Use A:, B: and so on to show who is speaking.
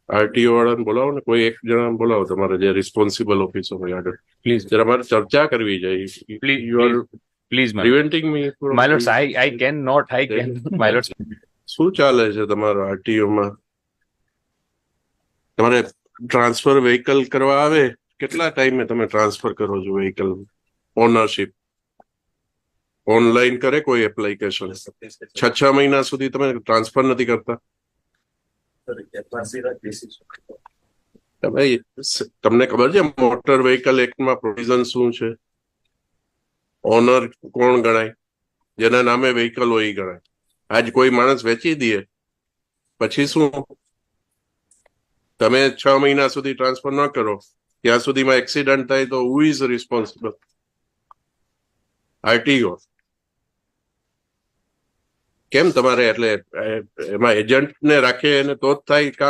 A: RTO વાળાને બોલાવો ને, કોઈ એક જણા બોલાવો તમારે જે રિસ્પોન્સિબલ ઓફિસર હોય આગળ.
B: પ્લીઝ
A: જરા મારે ચર્ચા કરવી છે. You are
B: please
A: preventing me.
B: My lords, I can not, I can my lords.
A: શું ચાલે છે તમારા આરટીઓમાં? તમારે ટ્રાન્સફર વ્હીકલ કરવા આવે, કેટલા ટાઈમે તમે ટ્રાન્સફર કરો છો વ્હીકલ? ઓનરશિપ ઓનલાઈન કરે કોઈ એપ્લિકેશન? 6 મહિના સુધી તમે ટ્રાન્સફર નથી કરતા? ભાઈ તમને ખબર છે મોટર વ્હીકલ એક્ટમાં પ્રોવિઝન શું છે? ઓનર કોણ ગણાય? જેના નામે વ્હીકલ હોય એ ગણાય. આજ કોઈ માણસ વેચી દે પછી શું? તમે 6 મહિના સુધી ટ્રાન્સફર ન કરો ત્યાં સુધીમાં એક્સિડન્ટ થાય તો હુ ઇઝ રિસ્પોન્સિબલ? આરટીઓ. કેમ તમારે એટલે એમાં એજન્ટ ને રાખે અને તો જ થાય કામ?